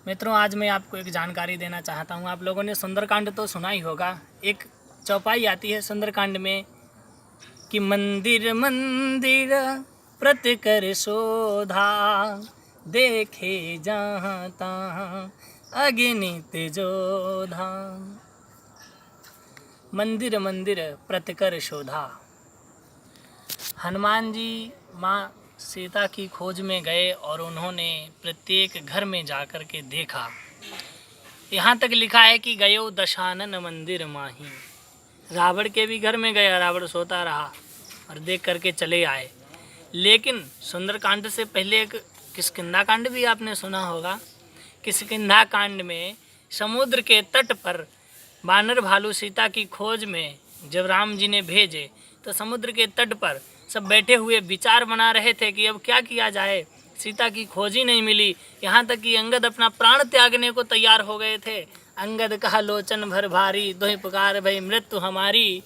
मित्रों, आज मैं आपको एक जानकारी देना चाहता हूँ। आप लोगों ने सुंदरकांड तो सुना ही होगा। एक चौपाई आती है सुंदरकांड में कि मंदिर मंदिर प्रति कर शोधा, देखे जहाँ तहाँ अगणित जोधा। मंदिर मंदिर प्रति कर शोधा। हनुमान जी माँ सीता की खोज में गए और उन्होंने प्रत्येक घर में जाकर के देखा। यहाँ तक लिखा है कि गयो दशानन मंदिर माही। रावण के भी घर में गया, रावण सोता रहा और देख करके चले आए। लेकिन सुंदरकांड से पहले एक किष्किंधा कांड भी आपने सुना होगा। किष्किंधा कांड में समुद्र के तट पर वानर भालू सीता की खोज में जब राम जी ने भेजे तो समुद्र के तट पर सब बैठे हुए विचार बना रहे थे कि अब क्या किया जाए। सीता की खोज ही नहीं मिली। यहाँ तक कि अंगद अपना प्राण त्यागने को तैयार हो गए थे। अंगद कहा लोचन भर भारी, दोहि पुकार भई मृत्यु हमारी।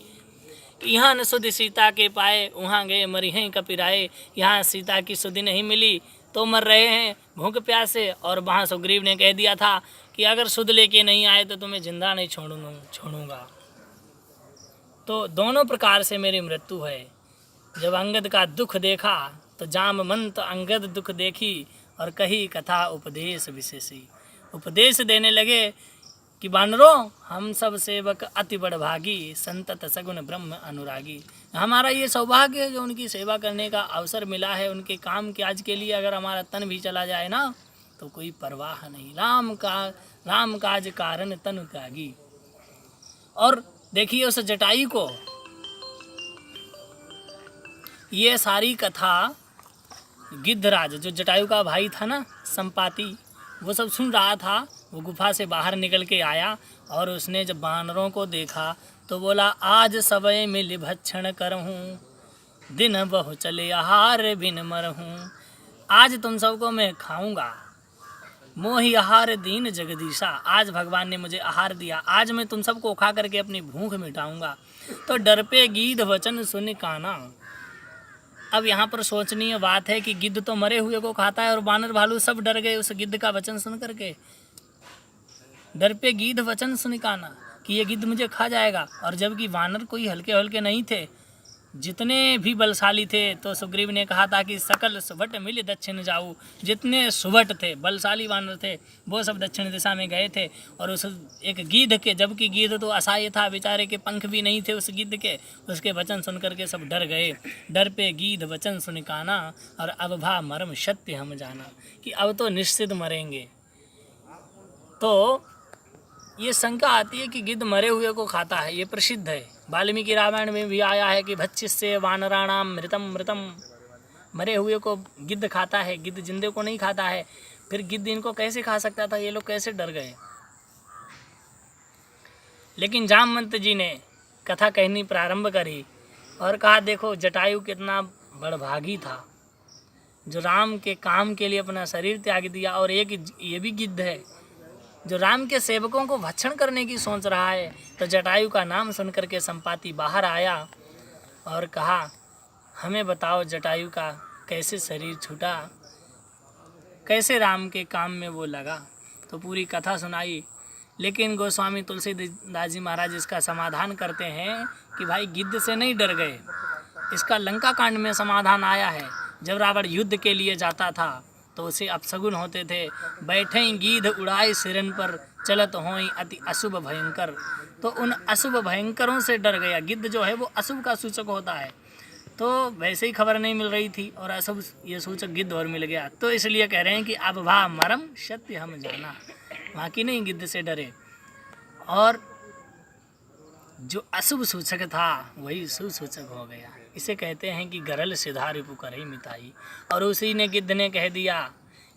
यहाँ न सुधि सीता के पाए, वहाँ गए मरिहें कपिराए। यहाँ सीता की सुधि नहीं मिली तो मर रहे हैं भूख प्यासे। और वहाँ सुग्रीव ने कह दिया था कि अगर सुध लेके नहीं आए तो तुम्हें जिंदा नहीं छोड़ूंगा। तो दोनों प्रकार से मेरी मृत्यु है। जब अंगद का दुख देखा तो जामवंत अंगद दुख देखी और कही कथा उपदेश विशेषी। उपदेश देने लगे कि वानरों, हम सब सेवक अति बड़भागी, संतत सगुण ब्रह्म अनुरागी। हमारा ये सौभाग्य है जो उनकी सेवा करने का अवसर मिला है। उनके काम काज के लिए अगर हमारा तन भी चला जाए ना तो कोई परवाह नहीं। राम काज कारण तन त्यागी। और देखिए उस जटाई को ये सारी कथा गिद्धराज जो जटायु का भाई था ना, संपाति, वो सब सुन रहा था। वो गुफा से बाहर निकल के आया और उसने जब बानरों को देखा तो बोला आज सबय मिल भक्षण करहूँ, दिन बहु चले आहार बिन मरहूँ। आज तुम सबको मैं खाऊंगा। मोहि आहार दीन जगदीशा। आज भगवान ने मुझे आहार दिया, आज मैं तुम सबको खा करके अपनी भूख मिटाऊंगा। तो डर पे गीध वचन सुन काना। अब यहाँ पर सोचनीय बात है कि गिद्ध तो मरे हुए को खाता है और वानर भालू सब डर गए उस गिद्ध का वचन सुन करके। डर पे गीध वचन सुन काना कि ये गिद्ध मुझे खा जाएगा। और जबकि वानर कोई हल्के हल्के नहीं थे, जितने भी बलशाली थे। तो सुग्रीव ने कहा था कि सकल सुभट मिल दक्षिण जाऊ। जितने सुभट थे, बलशाली वानर थे, वो सब दक्षिण दिशा में गए थे। और उस एक गीध के, जबकि गीध तो असहाय था, बेचारे के पंख भी नहीं थे उस गिद्ध के, उसके वचन सुन करके सब डर गए। डर पे गीध वचन सुन काना और अब भा मरम सत्य हम जाना, कि अब तो निश्चित मरेंगे। तो ये शंका आती है कि गिद्ध मरे हुए को खाता है, ये प्रसिद्ध है। वाल्मीकि रामायण में भी आया है कि भक्षिष्ये वानराणाम मृतम मृतम। मरे हुए को गिद्ध खाता है, गिद्ध जिंदे को नहीं खाता है। फिर गिद्ध इनको कैसे खा सकता था, ये लोग कैसे डर गए। लेकिन जामवंत जी ने कथा कहनी प्रारंभ करी और कहा देखो जटायु कितना बड़भागी था जो राम के काम के लिए अपना शरीर त्याग दिया। और एक ये भी गिद्ध है जो राम के सेवकों को भक्षण करने की सोच रहा है। तो जटायु का नाम सुन करके संपाति बाहर आया और कहा हमें बताओ जटायु का कैसे शरीर छूटा, कैसे राम के काम में वो लगा। तो पूरी कथा सुनाई। लेकिन गोस्वामी तुलसीदास जी महाराज इसका समाधान करते हैं कि भाई गिद्ध से नहीं डर गए, इसका लंका कांड में समाधान आया है। जब रावण युद्ध के लिए जाता था तो उसे अपशगुन होते थे। बैठे गीध उड़ाए सिरन पर, चलत होई अति अशुभ भयंकर। तो उन अशुभ भयंकरों से डर गया। गिद्ध जो है वो अशुभ का सूचक होता है। तो वैसे ही खबर नहीं मिल रही थी और अशुभ ये सूचक गिद्ध और मिल गया। तो इसलिए कह रहे हैं कि अब भा मरम सत्य हम जाना, वहाँ की नहीं गिद्ध से डरे। और जो अशुभ सूचक था वही शुभ सूचक हो गया। इसे कहते हैं कि गरल सिधा रिपु करई मिताई। और उसी ने गिद्ध ने कह दिया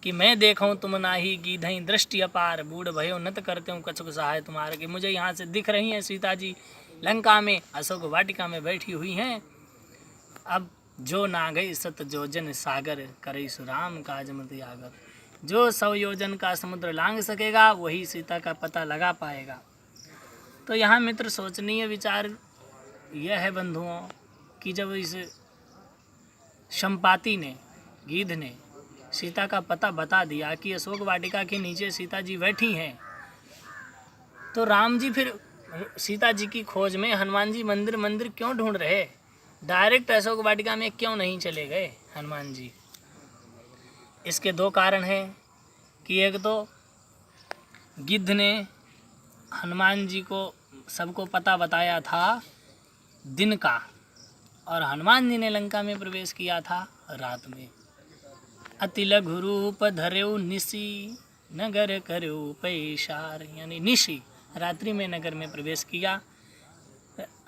कि मैं देखूं तुम नाही, गीधई दृष्टि अपार, बूढ़ भयो नत करते हूँ कछुक सहाय तुम्हारे। कि मुझे यहाँ से दिख रही हैं सीता जी लंका में अशोक वाटिका में बैठी हुई हैं। अब जो ना गई सत जोजन सागर, करई सुराम काज मत आगर। जो 100 योजन का समुद्र लांघ सकेगा वही सीता का पता लगा पाएगा। तो यहाँ मित्र सोचनीय विचार यह है बंधुओं कि जब इस संपाति ने, गीध ने सीता का पता बता दिया कि अशोक वाटिका के नीचे सीता जी बैठी हैं, तो राम जी फिर सीता जी की खोज में हनुमान जी मंदिर मंदिर क्यों ढूंढ रहे? डायरेक्ट अशोक वाटिका में क्यों नहीं चले गए हनुमान जी? इसके दो कारण हैं कि एक तो गिद्ध ने हनुमान जी को सबको पता बताया था दिन का, और हनुमान जी ने लंका में प्रवेश किया था रात में। अति लघु रूप धर्यो निशी नगर कर्यो पैसार, यानी निशी रात्रि में नगर में प्रवेश किया।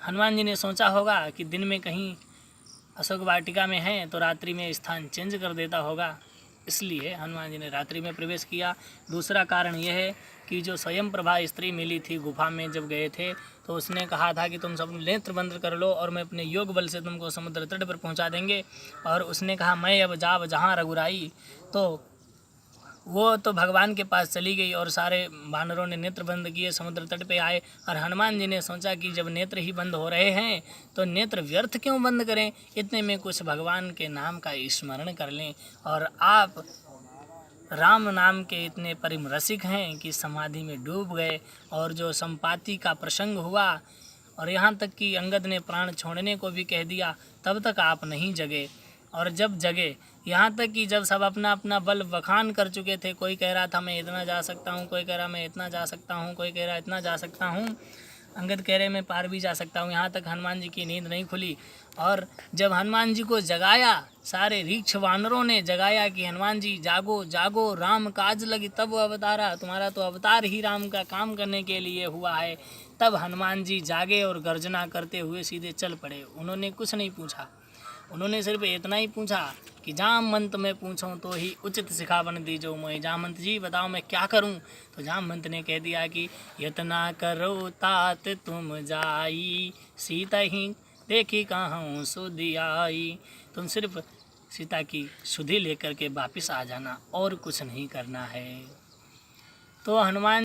हनुमान जी ने सोचा होगा कि दिन में कहीं अशोक वाटिका में हैं तो रात्रि में स्थान चेंज कर देता होगा, इसलिए हनुमान जी ने रात्रि में प्रवेश किया। दूसरा कारण यह है कि जो स्वयं प्रभा स्त्री मिली थी गुफा में जब गए थे, तो उसने कहा था कि तुम सब नेत्र बंद कर लो और मैं अपने योग बल से तुमको समुद्र तट पर पहुंचा देंगे। और उसने कहा मैं अब जाब जहाँ रघुराई, तो वो तो भगवान के पास चली गई और सारे वानरों ने नेत्र बंद किए, समुद्र तट पे आए। और हनुमान जी ने सोचा कि जब नेत्र ही बंद हो रहे हैं तो नेत्र व्यर्थ क्यों बंद करें, इतने में कुछ भगवान के नाम का स्मरण कर लें। और आप राम नाम के इतने परम रसिक हैं कि समाधि में डूब गए। और जो संपाति का प्रसंग हुआ और यहाँ तक कि अंगद ने प्राण छोड़ने को भी कह दिया, तब तक आप नहीं जगे। और जब जगे, यहाँ तक कि जब सब अपना अपना बल बखान कर चुके थे, कोई कह रहा था मैं इतना जा सकता हूँ, कोई कह रहा मैं इतना जा सकता हूँ, कोई कह रहा इतना जा सकता हूँ, अंगद कह रहे मैं पार भी जा सकता हूँ, यहाँ तक हनुमान जी की नींद नहीं खुली। और जब हनुमान जी को जगाया, सारे रीछ वानरों ने जगाया कि हनुमान जी जागो जागो राम काज लगी, तब वो अवतारा, तुम्हारा तो अवतार ही राम का काम करने के लिए हुआ है। तब हनुमान जी जागे और गर्जना करते हुए सीधे चल पड़े। उन्होंने कुछ नहीं पूछा, उन्होंने सिर्फ इतना ही पूछा कि जामवंत मैं पूछूं तो ही उचित सिखावन दीजो मोहि, जामवंत जी बताओ मैं क्या करूं? तो जामवंत ने कह दिया कि यतना करो तात तुम जाई, सीता ही देखी कहाँ सुधि आई। तुम सिर्फ सीता की सुधि लेकर के वापस आ जाना और कुछ नहीं करना है। तो हनुमान